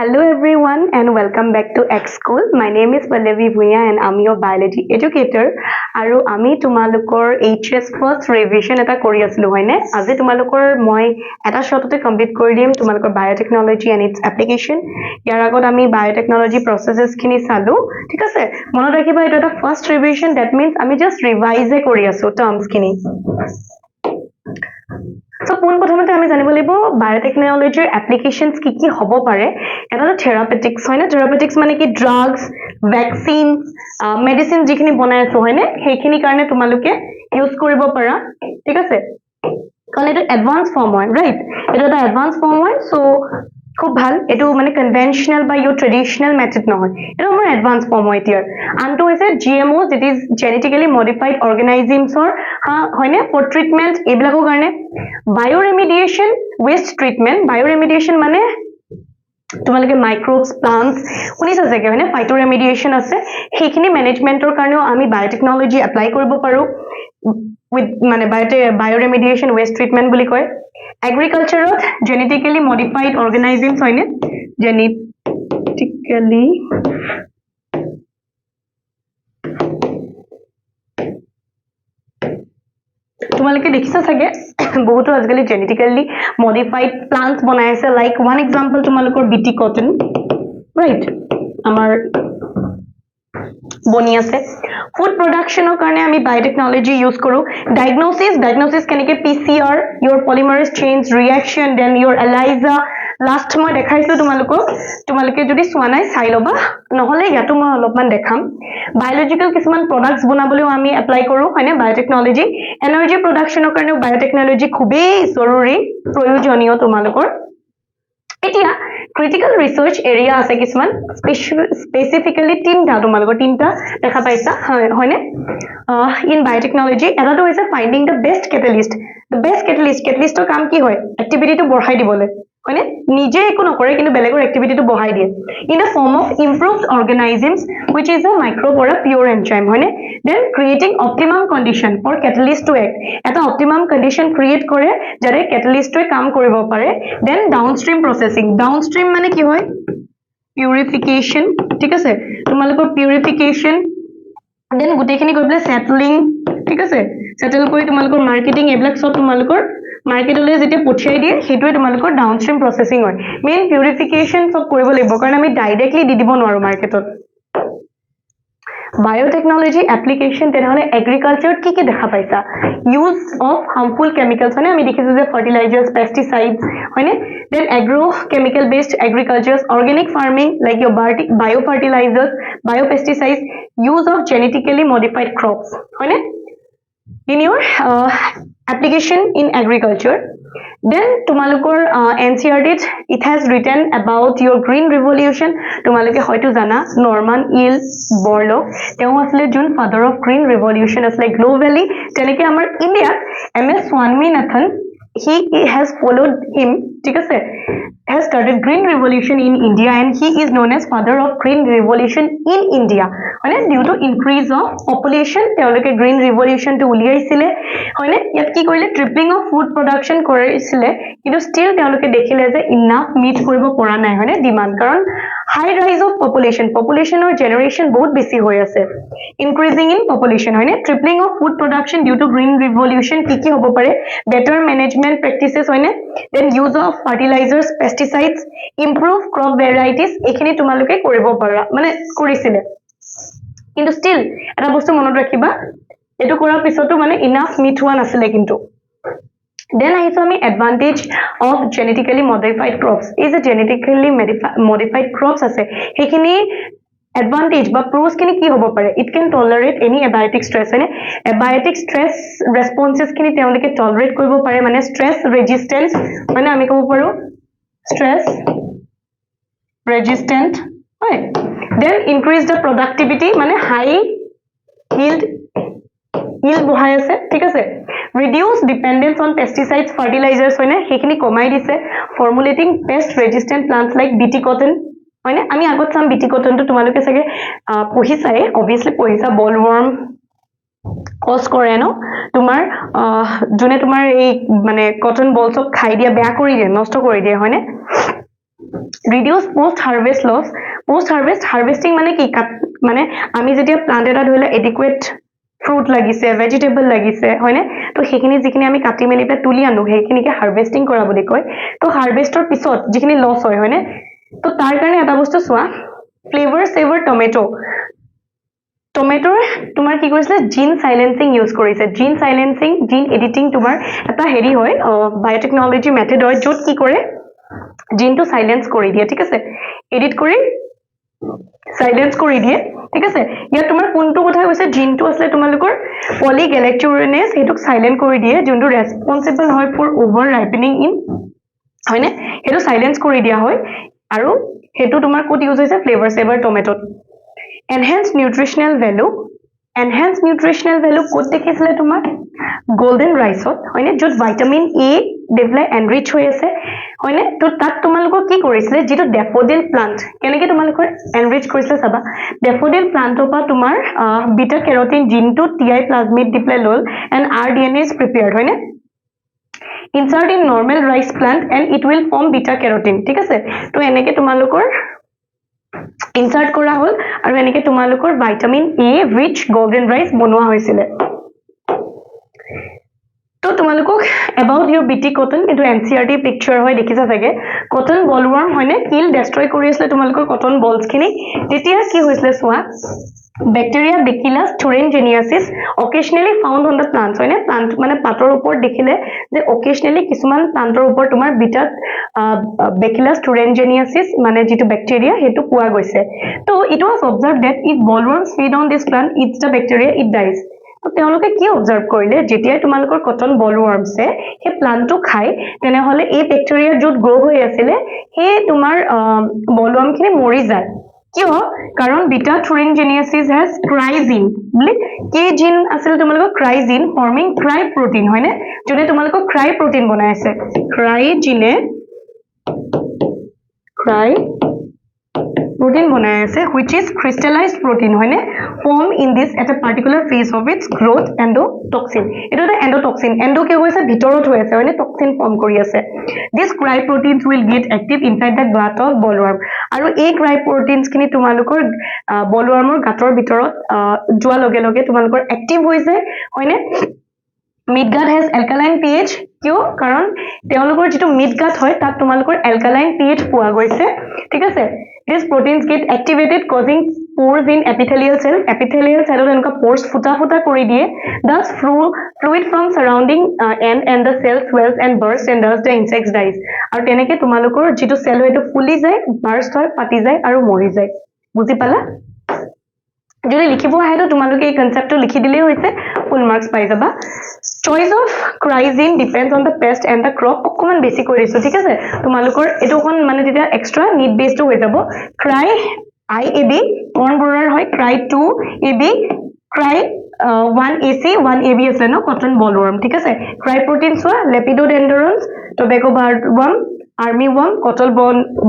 Hello everyone and welcome back to X School. My name is Pallavi Bhuya and I'm your biology educator. Aru ami tumalukor HS first revision eta kori aslu hoine. Aji tumalukor moi eta shortote complete kori dim tumalukor biotechnology and its application. Yar agot ami biotechnology processes khini salu. Thik ase? Monot rakhiba etu eta first revision, that means ami just revise kori asu terms khini. So পোন প্ৰথমতে আমি জানিব লাগিব বায়োটেকনলজিৰ applications কি হ'ব পাৰে এটা therapeutics হয়নে থেৰাপিউটিক্স মানে কি ড্ৰাগছ ভ্যাকচিন মেডিসিন যিখিনি বনাই আছে হয়নে সেইখিনি কাৰণে তোমালোকে ইউজ কৰিব পাৰা ঠিক আছে কাৰণ এটা এডভান্স ফৰ্ম হয় ৰাইট এটা এডভান্স ফৰ্ম হয় সো খুব ভাল এটো মানে কনভেনশনাল বা ইউ ট্ৰেডিশনাল মেথড নহয় এটা আমাৰ এডভান্স ফৰ্ম হয় ইয়াৰ আনটো হৈছে GMOs it is genetically modified অৰ্গানিজমছৰ হয়নে ফৰ ট্ৰিটমেন্ট এইবিলাকৰ কাৰণে বায়োৰেমিডিয়েশন ওয়েস্ট ট্ৰিটমেন্ট বায়োৰেমিডিয়েশন মানে তোমালোকে মাইক্ৰোবস প্লান্টস শুনিছা চাগে হয়নে ফাইটোৰেমিডিয়েশন আছে সেইখিনি মেনেজমেন্টৰ কাৰণেও আমি বায়োটেকনলজি এপ্লাই কৰিব পাৰো with মানে বায়োৰেমিডিয়েশন ওয়েস্ট ট্ৰিটমেন্ট বুলি কয় এগ্ৰিকালচাৰত জেনেটিক্যালি মডিফাইড অৰ্গানিজমছ হয়নে জেনেটিক্যালি তোমালোকে দেখিছা চাগে বহুতো আজিকালি জেনেটিক্যালি মডিফাইড প্লান্টস বনাই আছে লাইক ওয়ান এক্সাম্পল তোমালোকৰ বিটি কটন ৰাইট আমাৰ বনি আছে ফুড প্ৰডাকশনৰ কাৰণে আমি বায়োটেকনলজি ইউজ কৰো ডায়াগনোসিস কেনেকে PCR your polymerase chains reaction then your ELISA last মই দেখাইছো তোমালোকে যদি সোৱা নাই চাই লবা নহলে ইয়াতো মই অলপমান দেখাম বায়োলজিক্যাল কিছুমান প্ৰডাক্টস বনাবলৈও আমি এপ্লাই কৰো হয়নে বায়োটেকনলজি এনাৰ্জি প্ৰডাকশনৰ কাৰণেও বায়োটেকনলজি খুবেই জৰুৰী প্ৰয়োজনীয় তোমালোকৰ এতিয়া ক্ৰিটিক্যাল ৰিসাৰ্চ এৰিয়া আছে কিছুমান স্পেসিফিক্যালি তিনটা তোমালোকৰ তিনটা দেখা পাইছা হয়নে ইন বায়োটেকনলজি এটাটো হৈছে ফাইন্ডিং দ্য বেষ্ট কেটালিষ্টৰ কাম কি হয় এক্টিভিটিটো বঢ়াই দিবলৈ হয়নে নিজে একো নকৰে কিন্তু বেলেগৰ এক্টিভিটিটো বঢ়াই দিয়ে in the form of improved অৰ্গানিজমছ which is a microbe or a pure enzyme হয়নে then creating optimum condition for catalyst to act এটা optimum condition create কৰে যাতে catalystটোৱে কাম কৰিব পাৰে then downstream processing downstream মানে কি হয় purification ঠিক আছে তোমালোকৰ purification then গুটেখিনি গৈ পেলাই settling ঠিক আছে settle কৰি তোমালোকৰ marketing এইবিলাক সব তোমালোকৰ মাৰ্কেটলৈ যেতিয়া পঠিয়াই দিয়ে হেতুৱে তোমালোকৰ ডাউনস্ট্ৰীম প্ৰসেসিং হয় মেইন পিউৰিফিকেশন সব কৰিব লাগিব কাৰণ আমি ডাইৰেক্টলি দি দিব নোৱাৰো মাৰ্কেটত বায়োটেকনলজি এপ্লিকেশন তেনেহলে এগ্ৰিকালচাৰত কি দেখা পাইছা ইউজ অফ হাৰ্মফুল কেমিকেলছ মানে আমি দেখিছো যে ফাৰ্টিলাইজাৰ্স পেস্টিসাইডছ হয়নে then agro chemical based agricultures organic farming like your bio fertilisers bio pesticides use of genetically modified crops হয়নে in your application in agriculture then tumalukor NCERT it has written about your green revolution tumaloke hoyto jana Norman L. Borlaug teo asle jun father of green revolution asle globally teneke amar India MS Swaminathan he has followed him ঠিক আছে has started green revolution in India and he is known as father of green revolution in India হয়নে due to increase of population তেওঁলোকে green revolution to উলিয়াইছিলে হয়নে ইয়াত কি কৰিলে tripling of food production কৰিছিলে কিন্তু ষ্টিল তেওঁলোকে দেখিলে যে ইনাফ মিট কৰিব পৰা নাই হয়নে ডিমান্ড কাৰণ হাই ৰাইজ অফ পপুলেশনৰ জেনাৰেশন বহুত বেছি হৈ আছে ইনক্ৰিজিং ইন পপুলেশন হয়নে tripling of food production due to green revolution কি হ'ব পাৰে বেটাৰ মেনেজমেন্ট প্ৰেক্টিসেস হয়নে then use of fertilisers pesticides improve crop varieties এখিনি তোমালোকে কৰিব পাৰা মানে কৰিছিলে কিন্তু ষ্টিল এটা বস্তু মনত ৰাখিবা এটো কৰাৰ পিছতো মানে ইনাফ মিট হোৱা নাছিলে কিন্তু then I saw me advantage of genetically modified crops is a genetically modified crops আছে হেখিনি advantage বা pros খিনি কি হ'ব পাৰে it can tolerate any abiotic stress হয়নে abiotic stress responses খিনি তেওঁলোকে tolerate কৰিব পাৰে মানে stress resistance মানে আমি ক'ব পাৰো stress resistant হয় then increase the productivity মানে high yield বঢ়াই আছে ঠিক আছে reduce dependence on pesticides fertilizers হয়নে হেখিনি কমাই দিছে formulating pest resistant plants like BT cotton হয়নে আমি আগত চাম BT cotton তো তোমালোকে চাগে পঢ়িছাই obviously পঢ়িছা bollworm কজ কৰে ন তোমাৰ জুনে তোমাৰ এই মানে কটন বলছক খাই দিয়া বেয়া কৰি দিয়ে নষ্ট কৰি দিয়ে হয়নে reduce post harvest loss. Post harvest harvesting মানে কি মানে আমি যেতিয়া প্লান্ট এটা ধৰিলে adequate fruit লাগিছে vegetable লাগিছে হয়নে তো সেইখিনি যিখিনি আমি কাটি মেলি পে তুলি আনো সেইখিনিকে হাৰ্ভেষ্টিং কৰা বুলি কয় তো হাৰ্ভেষ্টৰ পিছত যিখিনি লছ হয় হয়নে তো তাৰ কাৰণে এটা বস্তু চোৱা ফ্লেভাৰ সেভাৰ টমেটো টমেটোৰ তোমাৰ কি কৰিছে জিন সাইলেন্সিং ইউজ কৰিছে জিন সাইলেন্সিং জিন এডিটিং তোমাৰ এটা হেৰি হয় বায়োটেকনলজি মেথড হয় য'ত কি কৰে জিনটো সাইলেন্স কৰি দিয়ে ঠিক আছে এডিট কৰি সাইলেন্স কৰি দিয়ে ঠিক আছে ইয়াত তোমাৰ কোনটো কথা কৈছে জিনটো আছে তোমালোকৰ পলিগ্যালেক্টুৰিনেছ হেতুক সাইলেন্ট কৰি দিয়ে যোনটো ৰেসপন্সিবল হয় ফৰ ওভাৰ ৰাইপেনিং ইন হয়নে হেতু সাইলেন্স কৰি দিয়া হয় আৰু হেতু তোমাৰ কোড ইউজ হৈছে flavour saver tomato enhanced nutritional value code দেখিছিলে তোমাৰ golden rice হয়নে যত ভিটামিন এ ডেভলাই এনৰিচ হৈ আছে হয়নে তো তাত তোমালোকৰ কি কৰিছিলে যেটো ডেফোডিল প্লান্ট কেনেকে তোমালোকৰ এনৰিচ কৰিছিলে চাবা ডেফোডিল প্লান্টৰ পৰা তোমাৰ বিটা কেৰোটিন জিনটো টিআই প্লাজমিড ডিপ্লাই লল এণ্ড আৰডিএনএ ইজ প্ৰিপেয়াৰ্ড হয়নে insert in normal rice plant and it will form beta carotene ঠিক আছে তো এনেকে তোমালোকৰ insert কৰা হল আৰু এনেকে তোমালোকৰ vitamin A rich golden rice বনোৱা হৈছিলে তো তোমালোকক about your bt cotton into ncrt picture হয় দেখিছা চাগে cotton bollworm হয়নে kill destroy কৰি আছিল তোমালোকৰ cotton balls খিনি তেতিয়া কি হৈছিল সোৱা bacteria bacillus thuringiensis occasionally found on the plants হয়নে plant মানে পাতৰ ওপৰত দেখিলে যে occasionally কিছুমান প্লান্টৰ ওপৰত তোমাৰ বিটা bacillus thuringiensis মানে যেটো bacteria হেতু পোৱা গৈছে তো it was observed that if bollworms feed on this plant eats the bacteria it dies তো তেওঁলোকে কি অবজার্ভ কৰিলে যেতিয়া তোমালোকৰ কটন বলওয়াৰ্মছে হে প্লান্টটো খাই তেনে হলে এই ব্যাকটেৰিয়া যত গ্ৰো হৈ আছিল হে তোমাৰ বলওয়াৰ্ম খিনি মৰি যায় কিয় কাৰণ বিটা থুৰিনজেনিয়াসিস has ক্ৰাইজিন বুলি কি জিন আছিল তোমালোকৰ ক্ৰাইজিন ফৰ্মিং ক্ৰাই প্ৰটিন হয়নে যোনে তোমালোকৰ ক্ৰাই প্ৰটিন বনাই আছে ক্ৰাইজিনে ক্ৰাই protein বনাই আছে which is crystallized protein হয়নে form in this at a particular phase of its growth endotoxin এটো এটা endotoxin endo কি হৈছে ভিতৰত হৈ আছে হয়নে toxin form কৰি আছে this cry proteins will get active inside the gut of bollworm আৰু এই cry proteins খিনি তোমালোকৰ bollwormৰ গাতৰ ভিতৰত যোৱা লগে লগে তোমালোকৰ active হৈ যায় হয়নে midgut has alkaline pH কিয় কাৰণ তেওঁলোকৰ যেটো midgut হয় তাত তোমালোকৰ alkaline pH পোৱা গৈছে ঠিক আছে these proteins get activated causing pores in epithelial cell এনেকা pores ফুটা ফুটা কৰি দিয়ে thus fluid from surrounding and the cell swells and bursts and thus the insects dies আৰু তেনেকে তোমালোকৰ যেটো cell হয়টো ফুলি যায় burst হয় পাতি যায় আৰু মৰি যায় বুজি পালা যদি লিখিব আহে তো তোমালোকে এই কনসেপ্টটো লিখি দিলে হৈছে ফুল মার্কস পাই যাবা choice of cryzine depends on the pest and the crop অকমান বেছি কৰি দিছো ঠিক আছে তোমালোকৰ এটো কোন মানে যেতিয়া এক্সট্ৰা নিড বেসড হৈ যাব cry iab কোন ব্ৰুৰাৰ হয় cry 2 ab cry 1ac 1ab আছে ন cotton bollworm ঠিক আছে cry protein সোৱা lepidodendrons tobacco bollworm armyworm cotton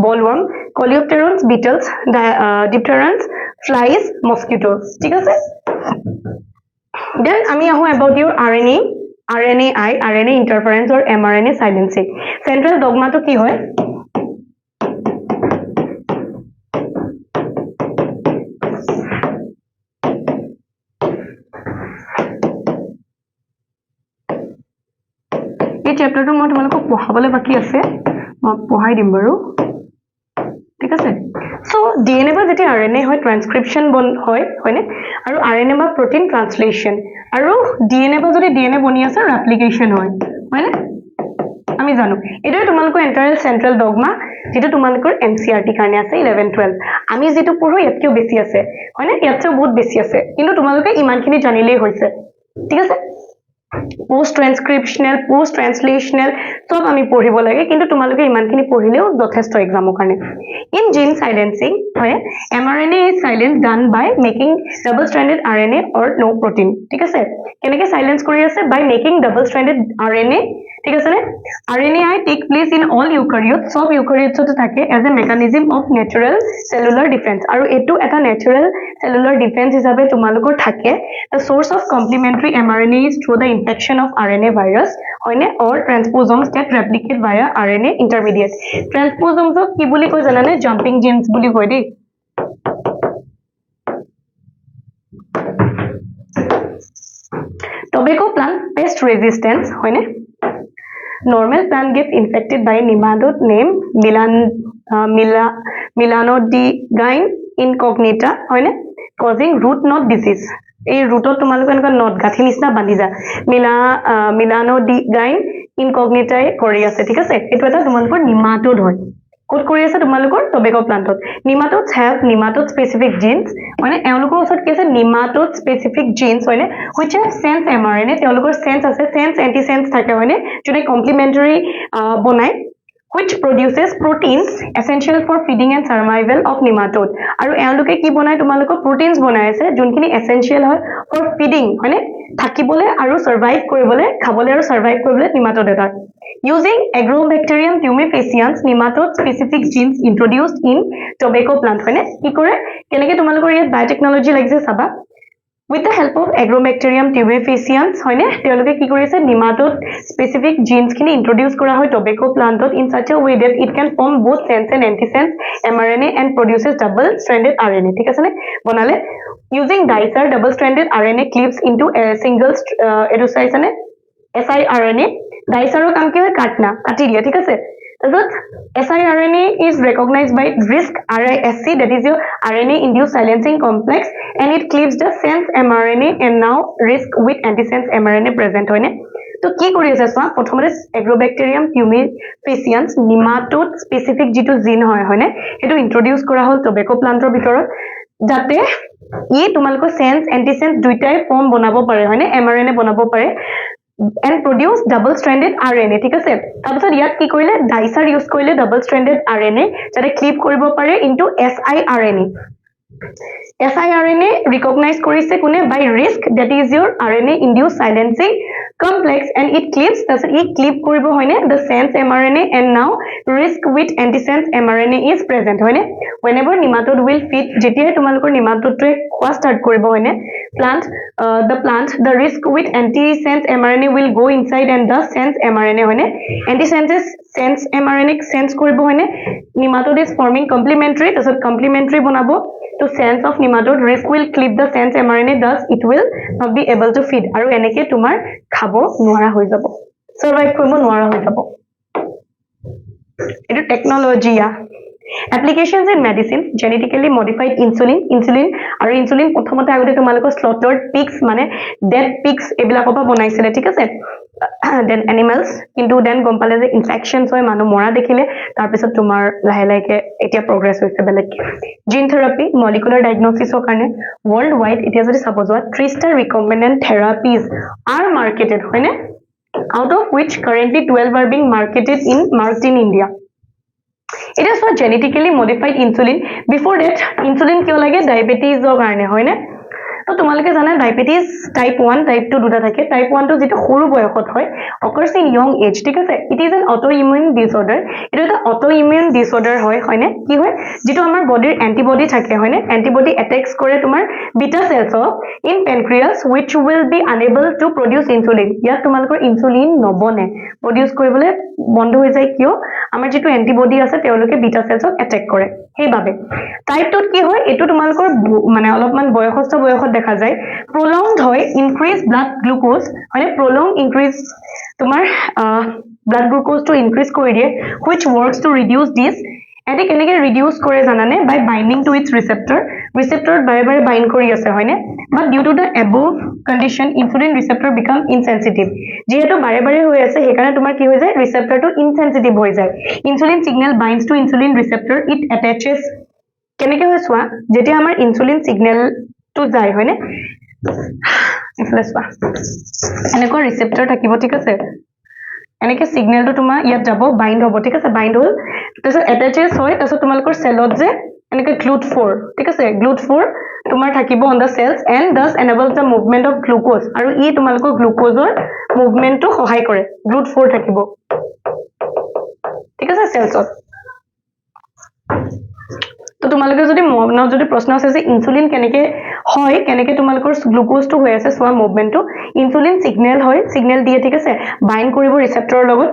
bollworm coleopterans beetles dipterans flies mosquitoes ঠিক আছে then আমি আহো about your RNA interference or mRNA silencing central dogma to কি হয় এই চ্যাপ্টাৰটো মই তোমালোকক পঢ়াবলৈ বাকি আছে মই পঢ়াই দিম বাৰু ঠিক আছে সো DNA বা যেতি RNA হয় ট্ৰান্সক্ৰিপশন হয় হয়নে আৰু RNA বা প্ৰটিন ট্ৰান্সলেশন আৰু DNA বা যদি DNA বনি আছে ৰেপ্লিকেশন হয় হয়নে আমি জানো এটো তোমালোকৰ এন্টাৰেল সেন্ট্ৰাল ডগমা যেটো তোমালোকৰ NCERT কাৰণে আছে 11 12 আমি যেটো পঢ়ো ইয়াতকেও বেছি আছে হয়নে ইয়াতও বহুত বেছি আছে কিন্তু তোমালোকে ইমানখিনি জানিলেই হৈছে ঠিক আছে post transcriptional post translational সব আমি পঢ়িব লাগে কিন্তু তোমালোকে ইমানখিনি পঢ়িলেও যথেষ্ট এক্সামৰ কাৰণে in gene silencing হয় mRNA is silenced done by making double stranded RNA or no protein ঠিক আছে কেনেকৈ সাইলেন্স কৰি আছে by making double stranded RNA ঠিক আছে নে RNAi take place in all eukaryotes সব eukaryotes তে থাকে as a mechanism of natural cellular defense আৰু এটো এটা natural cellular defense হিচাপে তোমালোকৰ থাকে the source of complementary mRNA is through the infection of RNA virus হয়নে or transposons that replicate via RNA intermediate transposons কি বুলি কয় জানানে jumping genes বুলি কয় দেই tobacco plant pest resistance হয়নে normal plant gets infected by nematode named Melanodigyne incognita হয়নে causing root knot disease এই rootত তোমালোক এনেকা knot গাঠি নিচিনা বান্ধি যা Melanodigyne incognita কৰি আছে ঠিক আছে এটো এটা তোমালোকৰ nematode হয় কোড কৰি আছে তোমালোকৰ tobacco plantত nematodes have nematode specific genes মানে এওঁলোকৰ ওচৰত কি আছে nematode specific genes হয়নে which have sense mRNA তেওঁলোকৰ sense আছে sense antisense থাকে হয়নে যোনে complementary বনাই which produces proteins essential for feeding and survival of nematode আৰু এওঁলোকে কি বনাই তোমালোকৰ proteins বনাই আছে যোনখিনি essential হয় for feeding হয়নে থাকিবলে আৰু survive কৰিবলে খাবলে আৰু survive কৰিবলে nematode এটা using Agrobacterium tumefaciens nematode specific genes introduced in tobacco plant হয়নে কি কৰে কেনেকে তোমালোকৰ ইয়াত biotechnology লাগিছে চাবা with the help of Agrobacterium tumefaciens হয়নে তেওঁলোকে কি কৰিছে nematode specific genes খিনি introduce কৰা হয় tobacco plantত in such a way that it can form both sense and antisense mRNA and produces double stranded RNA ঠিক আছে নে বনালে using dicer double stranded RNA clips into a single এটো চাইছানে siRNA dicer কাম কি হয় কাটনা কাটি দিয়া ঠিক আছে siRNA is recognized by RISC RISC that is your RNA induced silencing complex and it cleaves the sense mRNA and now RISC with antisense mRNA present হয়নে তো কি কৰি আছে চোৱা প্ৰথমতে Agrobacterium tumefaciens nematode specific যেটো জিন হয় হয়নে এটো ইন্ট্ৰোডিউস কৰা হল tobacco plantor ভিতৰত যাতে ই তোমালোকৰ sense antisense দুইটাই ফৰ্ম বনাব পাৰে হয়নে mRNA বনাব পাৰে and produce double stranded RNA ঠিক আছে তাৰপিছত ইয়াত কি কৰিলে ডাইচাৰ ইউজ কৰিলে double stranded RNA যাতে ক্লিপ কৰিব পাৰে into siRNA siRNA recognize কৰিছে কোনে by RISC that is your RNA induced silencing complex and it clips that's it clip কৰিব হয়নে the sense mRNA and now RISC with antisense mRNA is present হয়নে whenever nematode will feed যেতিয়া তোমালোকৰ nematode টোৱে খোৱা start কৰিব হয়নে the RISC with antisense mRNA will go inside and thus sense mRNA হয়নে antisense sense mRNA sense কৰিব হয়নে nematode is forming complementary তাৰপিছত complementary বনাব to sense of nematode RISC will clip the sense mRNA thus it will not be able to feed আৰু এনেকে তোমাৰ খাব নোৱাৰা হৈ যাব survive কৰিব নোৱাৰা হৈ যাব এটো technology applications in medicine genetically modified insulin আৰু insulin প্ৰথমতে আগতে তোমালোকৰ slaughtered pigs মানে dead pigs এবিলাকৰ পৰা বনাইছিলে ঠিক আছে then animals কিন্তু then গম পালে যে infections হয় মানুহ মৰা দেখিলে তাৰ পিছত তোমাৰ লাহে লাহে এতিয়া progress হৈছে বেলেগ gene therapy molecular diagnosis কাৰণে worldwide এতিয়া যদি চাব যোৱা 3-star recombinant therapies are marketed হয়নে out of which currently 12 are being marketed in India it is for genetically modified insulin before that insulin কিয় লাগে diabetes ৰ কাৰণে হয়নে তো তোমালোকে জানা ডায়াবেটিস টাইপ 1 টাইপ 2 দুটা থাকে টাইপ 1 টো যেটো সৰু বয়সত হয় occurs in young age ঠিক আছে it is an autoimmune disorder এটা autoimmune disorder হয়নে কি হয় যেটো আমাৰ বডিৰ antibody থাকে হয়নে antibody attacks কৰে তোমাৰ beta cells in pancreas which will be unable to produce insulin ইয়াত তোমালোকৰ insulin নবনে produce কৰিবলৈ বন্ধ হৈ যায় কিয় আমাৰ যেটো antibody আছে তেওঁলোকে beta cells attack কৰে সেইভাবে টাইপ 2 কি হয় এটো তোমালোকৰ মানে অলপমান বয়সস্থ বয়সত দেখা যায় prolonged হয় increase blood glucose মানে prolonged increase তোমাৰ blood glucose to increase কৰি দিয়ে which works to reduce this এতে কেনেকে reduce কৰে জানানে by binding to its receptor বাৰে বাৰে bind কৰি আছে হয়নে but due to the above condition insulin receptor become insensitive যেহেতু বাৰে বাৰে হৈ আছে হেকাৰণে তোমাৰ কি হৈ যায় receptor টো insensitive হৈ যায় insulin signal binds to insulin receptor it attaches কেনেকে হয় সোৱা যেতিয়া আমাৰ insulin signal to যায় হয়নে এফালে সোৱা এনেকৈ receptor থাকিব ঠিক আছে এনেকে সিগন্যাল টো তোমাৰ ইয়াত যাব বাইন্ড হ'ব ঠিক আছে বাইন্ড হল তাৰপিছত attaches হয় তাৰপিছত তোমালোকৰ চেলত যে এনেকে GLUT4 ঠিক আছে GLUT4 তোমাৰ থাকিব on the cells and thus enables the movement of glucose আৰু ই তোমালোকৰ গ্লুকোজৰ মুভমেন্টটো সহায় কৰে গ্লুট 4 থাকিব ঠিক আছে সেলছত তো তোমালোকে যদি মনত যদি প্ৰশ্ন আছে যে ইনসুলিন কেনেকে হয় কেনেকে তোমালোকৰ গ্লুকোজটো হৈ আছে সোৱা মুভমেন্টটো ইনসুলিন সিগন্যাল হয় সিগন্যাল দিয়ে ঠিক আছে বাইন্ড কৰিব ৰিসেপ্টৰৰ লগত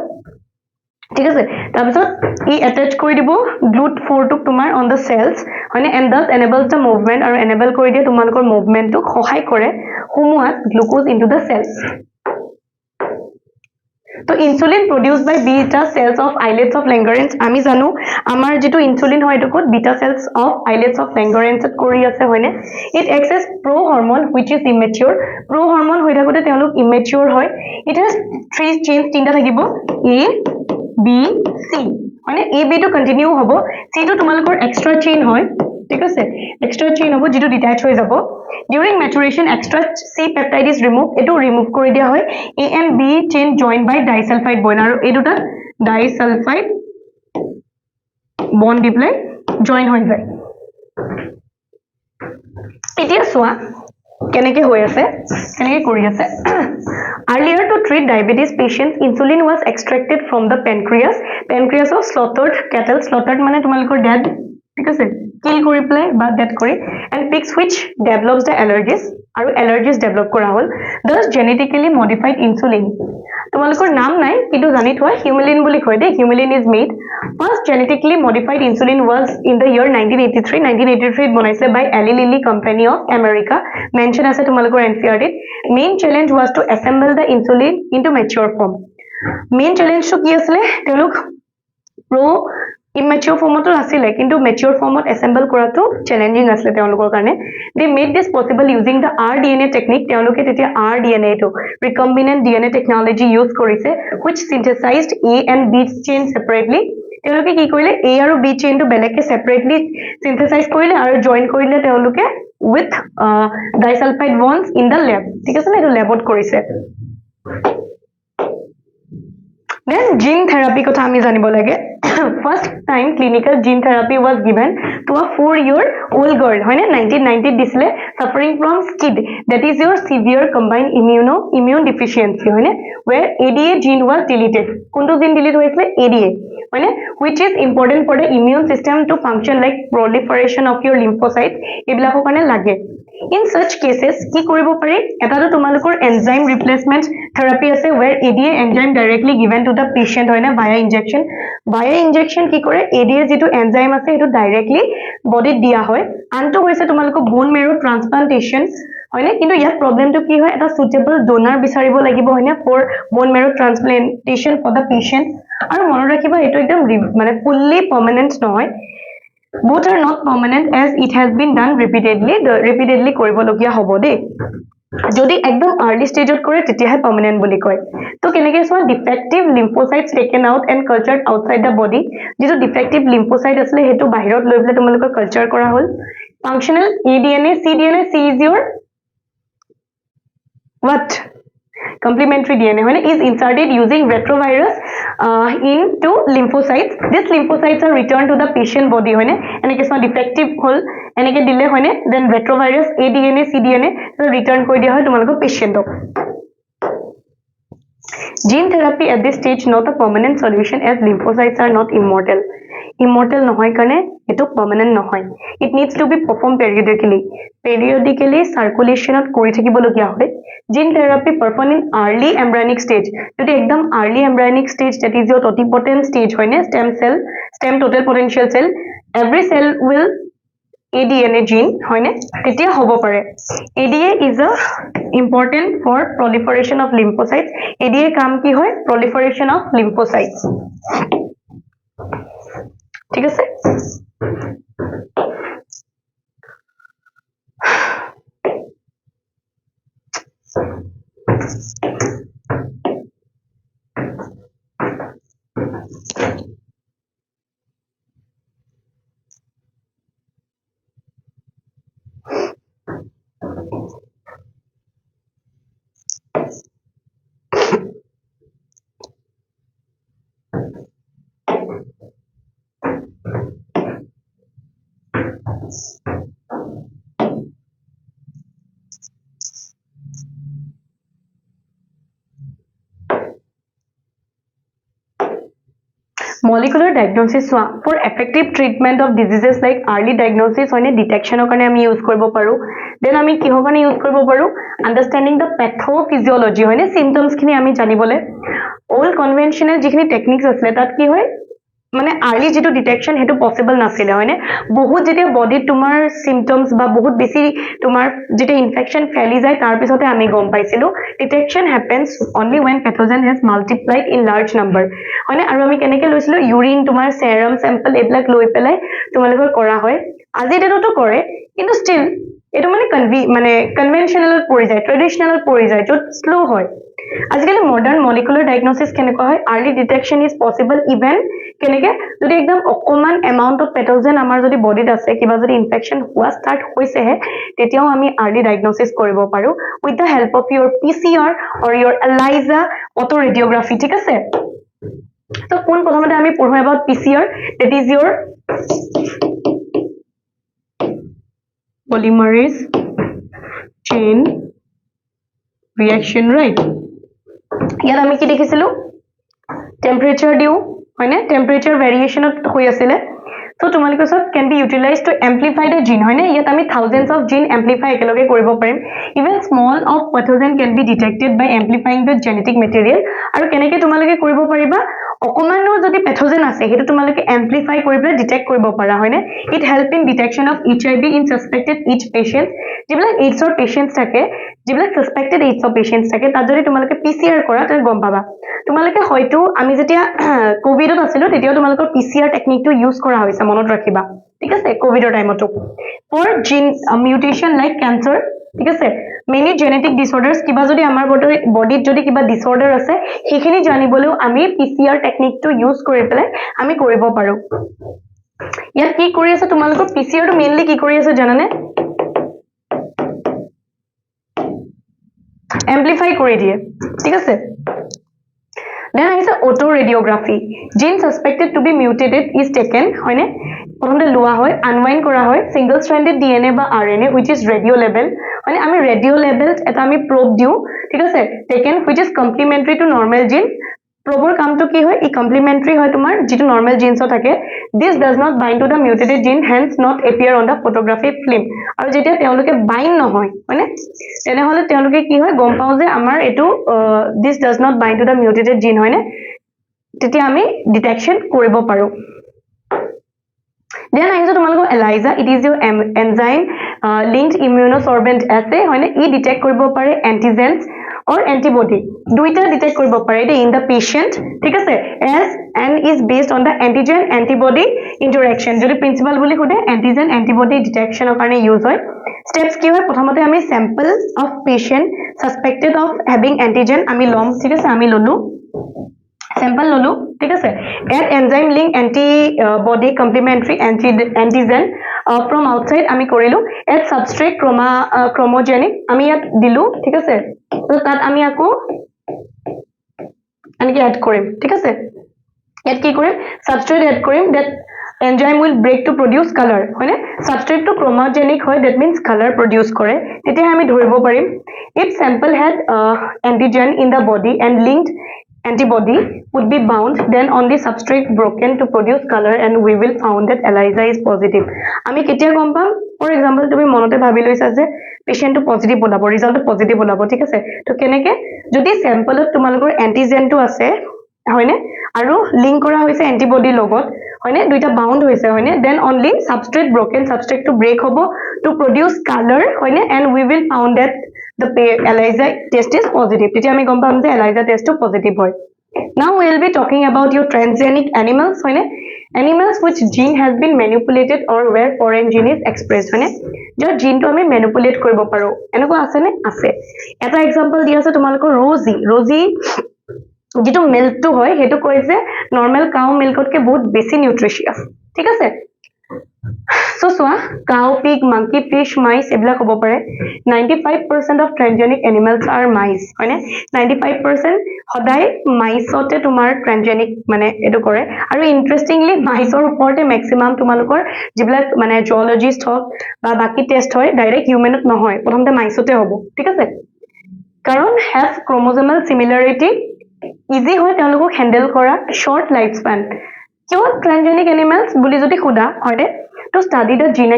ঠিক আছে তাৰপিছত ই অ্যাটাচ কৰি দিব গ্লুট 4 টোক তোমাৰ অন দা সেলস হয়নে and this enables the movement আৰু এনেবল কৰি দিয়ে তোমালোকৰ মুভমেন্টটো সহায় কৰে সোমোৱাত গ্লুকোজ ইনটু দা সেলস তো insulin produced by beta cells of islets of Langerhans আমি জানো আমাৰ যেটো ইনসুলিন হয় এটো beta cells of islets of Langerhans কৰি আছে হয়নে it acts as pro hormone which is immature pro hormone হৈ থাকোতে তেওঁলোক immature হয় it has three chains তিনটা থাকিব a b c মানে a b টো কন্টিনিউ হ'ব c টো তোমালোকৰ এক্সট্ৰা চেইন হয় ঠিক আছে এক্সট্ৰা চেইন হ'ব যেটো ডিটাচ হৈ যাব during maturation extra c peptide is removed এটো ৰিমুভ কৰি দিয়া হয় a and b chain joined by disulfide bond আৰু এই দুটা disulfide bond দি পেলাই জয়েন হৈ যায় এতিয়া সোৱা কেনেকে হৈ আছে কেনেকে কৰি আছে earlier to treat diabetes patients insulin was extracted from the pancreas of slaughtered cattle slaughtered মানে তোমালোকৰ dead ঠিক আছে kill কৰি পেলাই বা dead কৰি and pigs which develops the allergies আৰু allergies develop কৰা হল thus genetically modified insulin তোমালোকৰ নাম নাই কিন্তু জানি থোৱা humulin বুলি কয় দে humulin is made first genetically modified insulin was in the year 1983 বনাইছে by Eli Lilly company of America mention আছে তোমালোকৰ NCERT main challenge was to assemble the insulin into mature form main challenge টো কি আছিল তেওঁলোক pro immature format asile kintu mature format assemble koratu challenging asile teolokor karone they made this possible using the rDNA technique teoloke tetia rDNA to recombinant DNA technology use korise which synthesized A and B chain separately teoloke ki korile A aru B chain to beleke separately synthesize korile aru join korile teoloke with disulfide bonds in the lab thik ase na eto labot korise then gene therapy kotha ami janibo lage first time clinical gene therapy was given to a 4-year-old girl hoine 1990 disle suffering from SCID that is your severe combined immune deficiency hoine where ADA gene was deleted kuntu gene delete hoisle ADA hoine which is important for the immune system to function like proliferation of your lymphocytes ebilako kane lage in such cases ki koribo pare eta to tumalukor enzyme replacement therapy ase where ADA enzyme directly given to the patient hoine via injection ki kore ADA jitu enzyme ase etu directly body dia hoy anto hoise tumalukor bone marrow transplantation hoine kintu ya problem to ki hoy eta suitable donor bisaribo lagibo hoine for bone marrow transplantation for the patient aru mono rakhiba etu ekdam mane fully permanent noy both are not permanent as it has been done repeatedly koribo logia hobo de যদি একদম early stage ত কৰে তেতিয়া হে permanent বুলি কয় তো কেনেকে সোৱা defective lymphocytes taken out and cultured outside the body যেটো defective lymphocyte আছিল হেতু বাহিৰত লৈ পেলাই তোমালোকৰ কালচাৰ কৰা হল functional eDNA cDNA C is your what complementary DNA when is inserted using retrovirus into lymphocytes this lymphocytes are returned to the patient body when eneke some defective hol eneke dile when then retrovirus ADNA cDNA return koi dia hoy tumaloko patient gene therapy at this stage not a permanent solution as lymphocytes are not immortal নহয় কাৰণে এটো permanent নহয় it needs to be performed periodically circulation ত কৰি থাকিব লগিয়া হয় gene therapy performed in early embryonic stage যদি একদম early embryonic stage that is your totipotent stage হয় না stem total potential cell every cell will ADNA gene হয় না তেতিয়া হ'ব পাৰে ADA is a important for proliferation of lymphocytes ADA কাম কি হয় proliferation of lymphocytes ঠিক আছে Molecular diagnosis for effective treatment of diseases like early diagnosis or detection of আমি use কৰিব পাৰো then আমি কিহৰ কাৰণে use কৰিব পাৰো understanding the pathophysiology হয় symptoms খিনি আমি জানিবলে all conventional যিখিনি techniques আছে তাত কি হয় মানে early যেটো detection হেতু possible নাছিলে হয়নে বহুত যেতিয়া বডি তোমাৰ symptoms বা বহুত বেছি তোমাৰ যেটা infection ফেলি যায় তাৰ পিছতে আমি গম পাইছিলো detection happens only when pathogen has multiplied in large number হয়নে আৰু আমি কেনেকে লৈছিলো urine তোমাৰ serum sample এইবিলাক লৈ পেলাই তোমালোকৰ কৰা হয় আজি ডেটতো কৰে কিন্তু still এটো মানে কনভেনশনাল পৰি যায় ট্ৰেডিশনাল পৰি যায় যত স্লো হয় আজিকালি মডাৰ্ন মলিকুলাৰ ডায়াগনোসিস কেনেকুৱা হয় early detection is possible even কেনেকে যদি একদম অকমান এমাউন্ট অফ পেথোজেন আমাৰ যদি বডিত আছে কিবা যদি ইনফেকশন হোৱা স্টাৰ্ট হৈছে হে তেতিয়াও আমি early diagnosis কৰিব পাৰো with the help of your PCR or your ELISA auto radiography ঠিক আছে তো কোন প্ৰথমতে আমি পঢ়ো about PCR that is your polymerase chain reaction right ইয়াত আমি কি দেখিছিলো temperature দিও হয়নে temperature variation হৈ আছিল so তোমালোকৰ সব can be utilized to amplify the gene হয়নে ইয়াত আমি thousands of gene amplify একেলগে কৰিব পাৰিম even small of pathogen can be detected by amplifying the genetic material আৰু কেনেকে তোমালোকে কৰিব পাৰিবা অকমানো যদি pathogen আছে হেতু তোমালোকে amplify কৰি পেলাই ডিটেক্ট কৰিব পাৰা হয়নে it help in detection of HIV in suspected each patient যিবিলাক AIDS ৰ পেশেন্টস থাকে যিবিলাক suspected AIDS ৰ পেশেন্টস থাকে তাত যদি তোমালোকে PCR কৰা তাত গম পাবা তোমালোকে হয়তো আমি যেতিয়া কোভিডত আছিল তেতিয়াও তোমালোকৰ PCR টেকনিকটো ইউজ কৰা হৈছে মনত ৰাখিবা ঠিক আছে কোভিডৰ টাইমতো for gene mutation like cancer ঠিক আছে many genetic disorders কিবা যদি আমাৰ বডিত যদি কিবা ডিসঅৰ্ডাৰ আছে সেইখিনি জানিবলেও আমি PCR টেকনিকটো ইউজ কৰি পেলাই আমি কৰিব পাৰো ইয়াত কি কৰি আছে তোমালোকৰ PCR টো মেইনলি কি কৰি আছে জানানে amplify কৰি দিয়ে ঠিক আছে then is auto radiography gene suspected to be mutated is taken হয়নে প্ৰথমতে লোৱা হয় unwind কৰা হয় single stranded DNA বা RNA which is radio label মানে আমি radio label এটা আমি probe দিও ঠিক আছে taken which is complementary to normal gene probe কামটো কি হয় ই complementary হয় তোমাৰ যেটো normal genes থাকে this does not bind to the mutated gene hence not appear on the photographic film আৰু যেতিয়া তেওঁলোকে bind নহয় মানে তেনেহলে তেওঁলোকে কি হয় গম পাও যে আমাৰ এটো this does not bind to the mutated gene হয়নে তেতিয়া আমি ডিটেকশন কৰিব পাৰো then আহিছে তোমালোকৰ ELISA it is your enzyme linked immunosorbent assay হয়নে ই ডিটেক্ট কৰিব পাৰে antigens or antibody দুইটা ডিটেক্ট কৰিব পাৰে in the patient ঠিক আছে as and is based on the antigen antibody interaction যদি প্ৰিন্সিপাল বুলি খুদে antigen antibody detection কাৰণে ইউজ হয় steps কি হয় প্ৰথমতে আমি sample of patient suspected of having antigen আমি লম ঠিক আছে আমি ললো sample ললো ঠিক আছে add enzyme link antibody complementary antigen from outside আমি কৰিলো add substrate chromogenic আমি ইয়াত দিলো ঠিক আছে তো তাত আমি আকো আনকি add কৰিম ঠিক আছে ইয়াত কি কৰিম substrate add কৰিম that enzyme will break to produce color হয়নে substrate to chromogenic হয় that means color produce কৰে তেতিয়া আমি ধৰিব পাৰিম if sample had antigen in the body and linked antibody would be bound then on the substrate broken to produce color and we will found that ELISA is positive আমি কেতিয়া গম পাম for example তুমি মনতে ভাবি লৈছা যে patient to positive ওলাব result positive ওলাব ঠিক আছে তো কেনেকে যদি sample তোমালোকৰ antigen টো আছে হয়নে আৰু লিংক কৰা হৈছে antibody লগত হয়নে দুইটা বাউন্ড হৈছে হয়নে then only substrate broken substrate to break হ'ব to produce color হয়নে and we will found that the ELISA test is positive তেতিয়া আমি গম পাম যে ELISA test টো positive হয় now we will be talking about your transgenic animals হয়নে animals which gene has been manipulated or where foreign gene is expressed হয়নে যাৰ gene টো আমি manipulate কৰিব পাৰো এনেকুৱা আছে নে আছে এটা example দি আছে তোমালোকৰ rosie যেটো মিল্ক টো হয় হেতু কৈছে নৰমাল কাউ মিল্কতকে বহুত বেছি নিউট্ৰিশিয়াস ঠিক আছে so soya cow pig monkey fish mice এবলা কব পাৰে 95% of transgenic animals are mice হয়নে 95% সদায় মাইসতে তোমাৰ transgenic মানে এটো কৰে আৰু ইন্টাৰেস্টিংলি মাইসৰ ওপৰতে ম্যাক্সিমাম তোমালোকৰ যিবিলাক মানে জুলজিষ্ট হক বা বাকি টেস্ট হয় ডাইৰেক্ট হিউম্যানত নহয় প্ৰথমতে মাইসতে হ'ব ঠিক আছে কাৰণ have chromosomal similarity easy হয় তেওঁলোকক হ্যান্ডেল কৰা short life span কিয় ট্ৰেন্সজেনিক এনিমেলছ বুলি যদি সোধা হয়নে to study the gene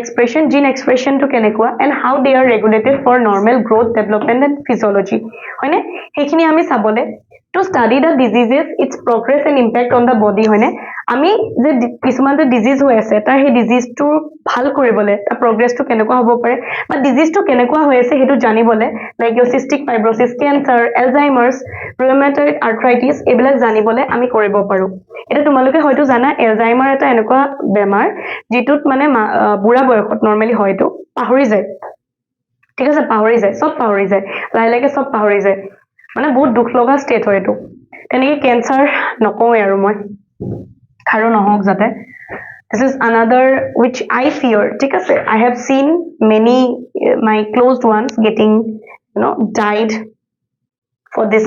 expression to কেনেকুৱা and how they are regulated for normal growth development and physiology হয়নে সেইখিনি আমি চাবলে to study the diseases its progress and impact on the body হয়নে আমি যে কিছুমান যে ডিজিজ হৈ আছে তাৰ সেই ডিজিজটো ভাল কৰিবলে তাৰ প্ৰগ্ৰেছটো কেনেকুৱা হ'ব পাৰে বা ডিজিজটো কেনেকুৱা হৈ আছে হেতু জানিবলে like cystic fibrosis cancer alzheimer's rheumatoid arthritis এবিলাক জানিবলে আমি কৰিব পাৰো এটা তোমালোকে হয়তো জানা এলজাইমাৰ এটা এনেকুৱা বেমাৰ যেটোত মানে বুঢ়া বয়সত নৰমালি হয়তো পাহৰি যায় ঠিক আছে পাহৰি যায় সব পাহৰি যায় লাইলাকে সব পাহৰি যায় মানে বহুত দুখ লগা ষ্টেট হয় এটো তেনেকে ক্যান্সাৰ নকওঁ আৰু মই কাৰো নহওক যাতে this is another which I fear ঠিক আছে I have seen many my closed ones getting died for this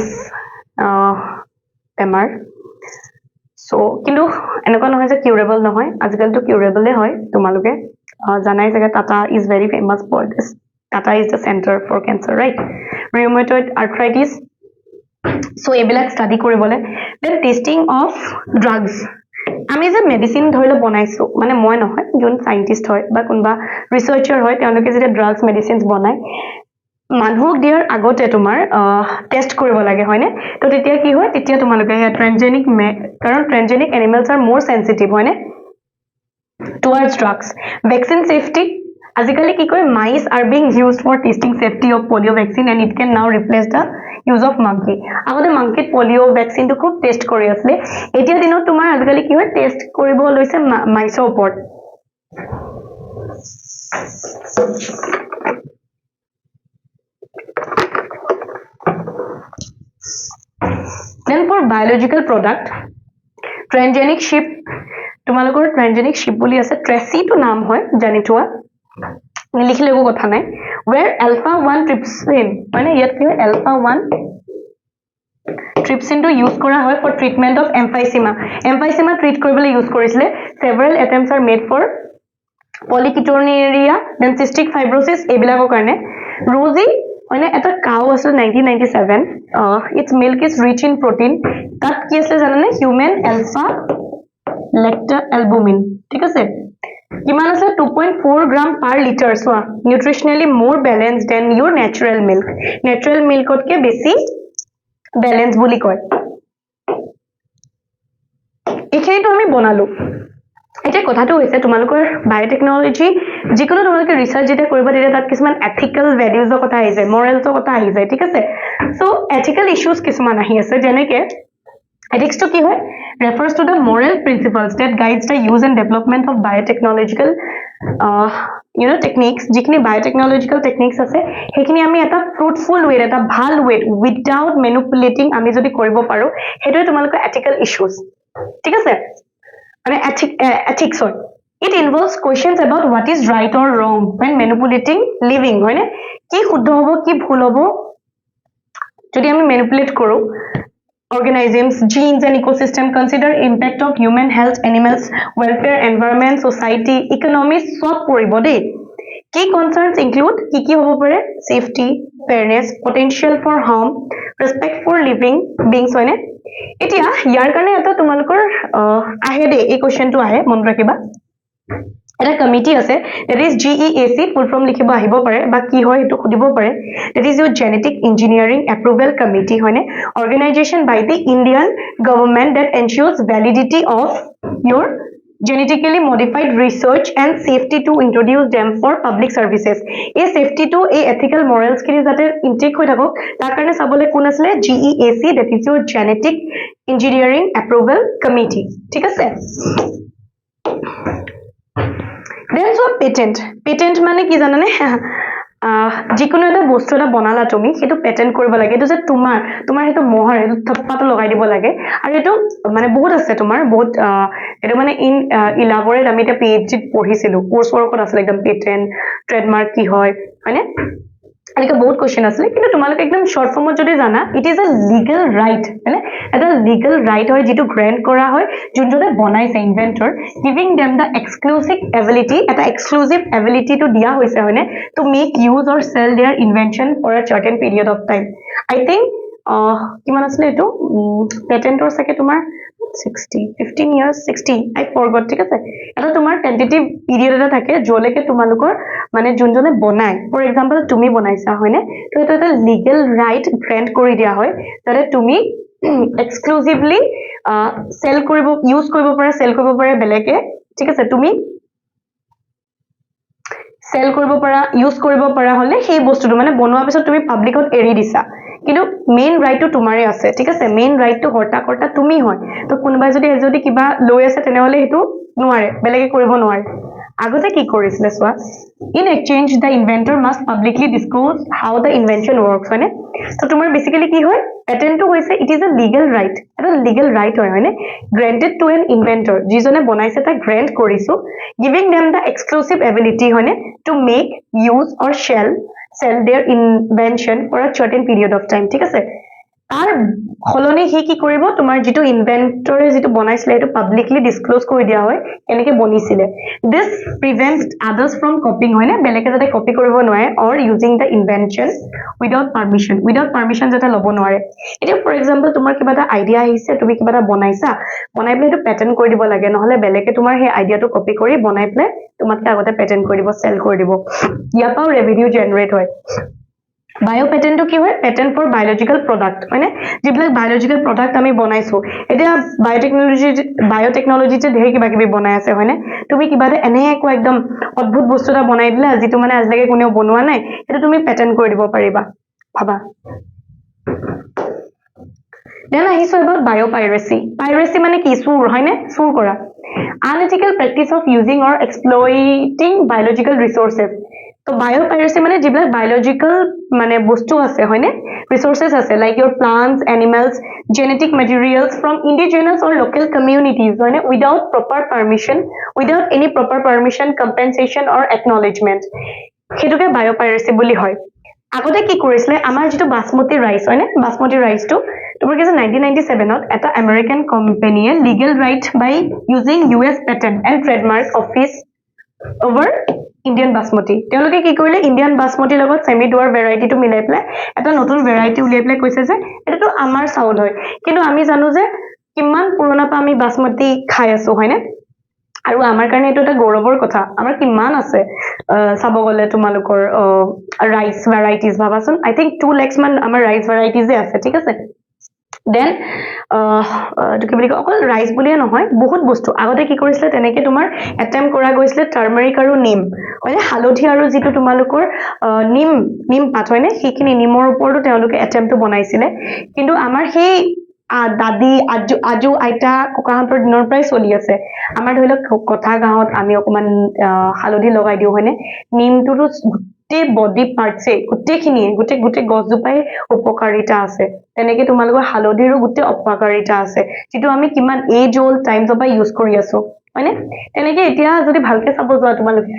বেমাৰ so কিন্তু এনেকুৱা নহয় যে কিউৰেবল নহয় আজিকাল তো কিউৰেবল হয় তোমালোকে জানাই জাগে Tata is very famous for this Tata is the center for cancer right rheumatoid arthritis so এবিলাক স্টাডি কৰিবলে then testing of drugs আমি যে মেডিসিন ধৰিলে বনাইছো মানে মই নহয় যোন সাইন্টিস্ট হয় বা কোনবা ৰিসাৰ্চাৰ হয় তেওঁলোকে যে ড্ৰাগছ মেডিসিনস বনায় মানুহক দিয়াৰ আগতে তোমাৰ টেষ্ট কৰিব লাগে হয়নে তো তেতিয়া কি হয় তেতিয়া তোমালোকে ট্ৰেন্সজেনিক কাৰণ ট্ৰেন্সজেনিক এনিমেলছ আৰ মোৰ সেনসিটিভ হয়নে towards drugs vaccine safety আজিকালি কি কয় mice are being used for testing safety of polio vaccine and it can now replace the use of monkey আগতে monkey polio vaccine তো খুব test কৰি আছিল এতিয়া দিনত তোমাৰ আজিকালি কি হয় টেষ্ট কৰিব লৈছে mice ওপৰত then for biological product transgenic sheep তোমালোকৰ transgenic sheep বুলি আছে ট্ৰেসি তো নাম হয় জানি থোৱা লিখিলে একো কথা নাই where alpha 1 trypsin মানে ইয়াত কি হয় alpha 1 trypsin to use কৰা হয় for treatment of emphysema treat কৰিবলৈ use কৰিছিলে several attempts are made for polycythemia then cystic fibrosis এবিলাকৰ কাৰণে rosie মানে এটা কাউ আছে 1997 its milk is rich in protein তাত কি আছে জানানে human alpha lactalbumin ঠিক আছে কিমান আছে 2.4 gram per liter so nutritionally more balanced than your natural milk কে বেছি balance বুলি কয় এখানেটো আমি বনালো এটা কথাটো হৈছে তোমালোকৰ বায়োটেকনলজি যিকোনো তোমালোকে ৰিসাৰ্চ যেটা কৰিবা তেতিয়া তাত কিছুমান এথিক্যাল ভ্যালুজৰ কথা আহি যায় মৰেলছৰ কথা আহি যায় ঠিক আছে সো এথিক্যাল ইস্যুস কিছুমান আহি আছে যেনেকে ethics to কি হয় refers to the moral principles that guides the use and development of biotechnological techniques যিখিনি biotechnological techniques আছে সেইখিনি আমি এটা fruitful way এটা ভাল way without manipulating আমি যদি কৰিব পাৰো হেতু তোমালোকৰ ethical issues ঠিক আছে মানে ethics হয় it involves questions about what is right or wrong when manipulating living হয়নে কি শুদ্ধ হ'ব কি ভুল হ'ব যদি আমি manipulate কৰো organisms genes and ecosystem consider impact of human health animals welfare environment society economy সব পৰিব দেই key concerns include কি হ'ব পাৰে safety fairness potential for harm respect for living beings হয়নে এতিয়া ইয়াৰ কাৰণে এটা তোমালোকৰ আহে দে এই কোৱেশ্চনটো আহে মন ৰাখিবা এটা কমিটি আছে that is GEAC full form লিখিব আহিব পাৰে বা কি হয় এটো খুদিব পাৰে that is your genetic engineering approval committee হয়নে organization by the Indian government that ensures validity of your genetically modified research and safety to introduce them for public services এই safety to এই ethical morals খিনি যাতে intact হৈ থাকক তাৰ কাৰণে চাবলে কোন আছে GEAC that is your genetic engineering approval committee ঠিক আছে then so patent মানে কি জানানে যিকোনো এটা বস্তু এটা বনালা তুমি হেতু পেটেন্ট কৰিব লাগে এটো যে তোমাৰ হেতু মহৰ হেতু থপ্পাটো লগাই দিব লাগে আৰু এটো মানে বহুত আছে তোমাৰ বহুত এটো মানে ইন ইলাবৰেট আমি এটা PhD পঢ়িছিলো কোৰ্স ওয়াৰ্কত আছে একদম পেটেন্ট ট্ৰেডমাৰ্ক কি হয় হয়নে আলিকা বহুত কোশ্চেন আছে কিন্তু তোমালোকে একদম শর্ট ফর্মত যদি জানা it is a legal right মানে এটা লিগ্যাল রাইট হয় যেটো গ্ৰান্ট কৰা হয় যোনজনে বনাইছে inventor giving them the exclusive ability এটা এক্সক্লুসিভ এবিলিটি টু দিয়া হৈছে হয়নে to make use or sell their invention for a certain period of time I think কিমান আছিলে এইটো পেটেন্টৰ চাগে তোমাৰ 15 years 60 I forgot ঠিক আছে এটা তোমাৰ টেন্টেটিভ পিৰিয়ড এটা থাকে যলৈকে তোমালোকৰ মানে যোনজনে বনায় ফৰ এক্সাম্পল তুমি বনাইছা হয়নে তো এটা এটা লিগেল ৰাইট গ্ৰেন্ট কৰি দিয়া হয় যাতে তুমি এক্সক্লুসিভলি সেল কৰিব ইউজ কৰিব পাৰা সেল কৰিব পাৰা বেলেগে ঠিক আছে তুমি সেল কৰিব পাৰা ইউজ কৰিব পাৰা হলে সেই বস্তুটো মানে বনোৱাৰ পিছত তুমি পাব্লিকত এৰি দিছা কিন্তু মেইন ৰাইটটো তোমাৰে আছে ঠিক আছে মেইন ৰাইটটো হৰ্তা তুমি হয় তো কোনোবাই যদি কিবা লৈ আছে তেনেহলে হেতু নোৱাৰে বেলেগে কৰিব নোৱাৰে আগতে কি কৰিছিলে সোৱা in exchange the inventor must publicly disclose how the invention works হয়নে তো তোমাৰ বেসিক্যালি কি হয় পেটেন্টটো হৈছে it is a legal right এটা legal right হয়নে granted to an inventor যিজনে বনাইছে তাক গ্ৰেন্ট কৰিছো giving them the exclusive ability হয়নে to make use or sell their invention for a certain period of time ঠিক আছে আর খলনে হি কি কৰিব তোমাৰ যেটো ইনভেন্টৰে যেটো বনাইছিলে এটো পাবলিকলি ডিসক্লোজ কৰি দিয়া হয় এনেকে বনিছিলে this prevents others from copying হয়নে বেলেগে যাতে কপি কৰিব নোৱাৰে or using the invention without permission যাতে লব নোৱাৰে এটা ফৰ এক্সাম্পল তোমাৰ কিবা এটা আইডিয়া আহিছে তুমি কিবা এটা বনাইছা বনাই পেলাই এটো পেটেন্ট কৰি দিব লাগে নহলে বেলেগে তোমাৰ সেই আইডিয়াটো কপি কৰি বনাই পেলাই তোমাক আগতে পেটেন্ট কৰি দিব সেল কৰি দিব ইয়াপাও ৰেভিনিউ জেনাৰেট হয় বায়ো পেটেন্টটো কি হয় পেটেন্ট ফৰ বায়োলজিক্যাল প্ৰডাক্ট মানে যিবিলাক বায়োলজিক্যাল প্ৰডাক্ট আমি বনাইছো এতিয়া বায়োটেকনলজি যে ধেৰ কিবা কিবি বনাই আছে হয়নে তুমি কিবা এনে একো একদম অদ্ভুত বস্তু এটা বনাই দিলা যিটো মানে আজিলৈকে কোনেও বনোৱা নাই এটা তুমি পেটেন্ট কৰি দিব পাৰিবা ভাবা Then আহিছো about biopiracy. Piracy মানে কি চুৰ হয়নে চুৰ কৰা unethical practice of using or exploiting biological resources তো biopiracy মানে যিবিলাক biological মানে বস্তু আছে হয়নে resources আছে like your plants animals genetic materials from indigenous or local communities হয়নে without any proper permission compensation or acknowledgement হেতুকে biopiracy বুলি হয় আগতে কি কৰিছিলে আমাৰ যেটো বাসমতি ৰাইস হয়নে বাসমতি ৰাইসটো তোমাৰ কি 1997 ত এটা আমেৰিকান কোম্পানীয়ে legal right by using US patent and trademark office over Indian basmati তেওঁলোকে কি কৰিলে ইন্ডিয়ান বাসমতি লগত সেমি ডুৱাৰ ভেৰাইটিটো মিলাই পেলাই এটা নতুন ভেৰাইটি উলিয়াই পেলাই কৈছে যে এটাটো আমাৰ চাউল হয় কিন্তু আমি জানো যে কিমান পুৰণা পা আমি বাসমতি খাই আছো হয়নে আৰু আমাৰ কাৰণে এটো এটা গৌৰৱৰ কথা আমাৰ কিমান আছে সাব গলে তোমালোকৰ ৰাইস ভেৰাইটিজ ভাবাচোন I think 2 lakhs মান আমাৰ ৰাইস ভেৰাইটিজ আছে ঠিক আছে দেন কি বুলি অকল ৰাইস বুলিয়ে নহয় বহুত বস্তু আগতে কি কৰিছিলে তেনেকে তোমাৰ এটেম্প কৰা গৈছিলে টাৰ্মাৰিক আৰু নিম মানে হালধি আৰু যেটো তোমালোকৰ নিম পাত হয়নে সেইখিনি নিমৰ ওপৰতো তেওঁলোকে এটেম্পটো বনাইছিলে কিন্তু আমাৰ সেই দাদি আজু আইতা ককাহঁতৰ দিনৰ পৰাই চলি আছে আমাৰ ধৰিলক কথা গাঁৱত আমি অকমান হালধি লগাই দিও হয়নে নিমটোতো গোটেই বডি পাৰ্টছে গোটেই গছজোপাই উপকাৰিতা আছে তেনেকে তোমালোকৰ হালধিৰো গোটেই অপকাৰিতা আছে যেটো আমি কিমান এজ ওল্ড টাইমছ পৰা ইউজ কৰি আছো হয়নে তেনেকে এতিয়া যদি ভালকে চাব যোৱা তোমালোকে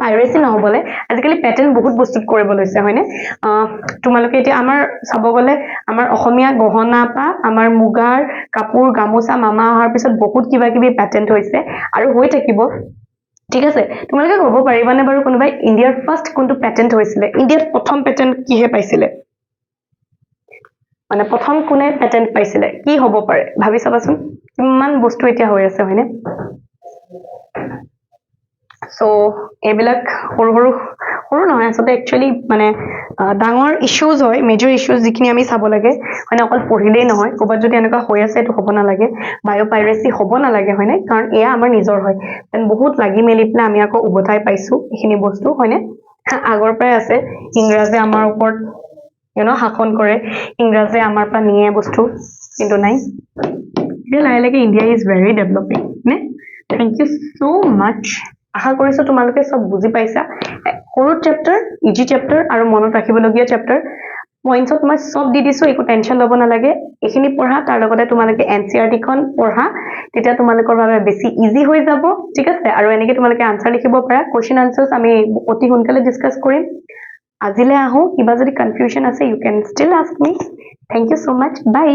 পাইৰেসি নহবলে আজিকালি পেটেন্ট বহুত বস্তুত কৰিব লৈছে হয়নে তোমালোকে এতিয়া আমাৰ চাব গলে আমাৰ অসমীয়া গহনা পা আমাৰ মুগাৰ কাপোৰ গামোচা মামা অহাৰ পিছত বহুত কিবা কিবি পেটেন্ট হৈছে আৰু হৈ থাকিব ঠিক আছে তোমালোকে ক'ব পাৰিবানে বাৰু কোনোবাই ইণ্ডিয়াৰ ফাৰ্স্ট কোনটো পেটেন্ট হৈছিল ইণ্ডিয়াত প্ৰথম পেটেন্ট কিহে পাইছিলে মানে প্ৰথম কোনে পেটেন্ট পাইছিলে কি হ'ব পাৰে ভাবি চাবাচোন কিমান বস্তু এতিয়া হৈ আছে হয়নে সো এবিলাক সৰু নহয় আসলে একচুয়ালি মানে ডাঙৰ ইস্যুজ হয় মেজৰ ইস্যুজ যিখিনি আমি চাব লাগে মানে অকল পঢ়িলেই নহয় ক'বাত যদি এনেকুৱা হৈ আছে এটো হ'ব না লাগে বায়োপাইৰেসি হ'ব না লাগে হয়নে কাৰণ এয়া আমাৰ নিজৰ হয় তেন বহুত লাগি মেলি প্লে আমি আকৌ উভতাই পাইছো এখিনি বস্তু হয়নে আগৰ পৰাই আছে ইংৰাজে আমাৰ ওপৰত শাসন কৰে ইংৰাজে আমাৰ পৰা নিয়ে বস্তু কিন্তু নাই লাহে লাহে ইণ্ডিয়া ইজ ভেৰি ডেভেলপিং নে থ্যাংক ইউ সো মাচ আশা কৰিছো তোমালোকে সব বুজি পাইছা সৰু চেপ্টাৰ ইজি চেপ্টাৰ আৰু মনত ৰাখিবলগীয়া চেপ্টাৰ পইণ্টছত মই সব দি দিছো একো টেনচন ল'ব নালাগে এখিনি পঢ়া তাৰ লগতে তোমালোকে এনচিআৰটি খন পঢ়া তেতিয়া তোমালোকৰ বাবে বেছি ইজি হৈ যাব ঠিক আছে আৰু এনেকে তোমালোকে আনসাৰ লিখিব পাৰা কোৱেশ্চন আনসাৰ্স আমি অতি সোনকালে ডিসকাস কৰিম আজিলে আহো কিবা যদি কনফিউজন আছে you can still ask me thank you so much by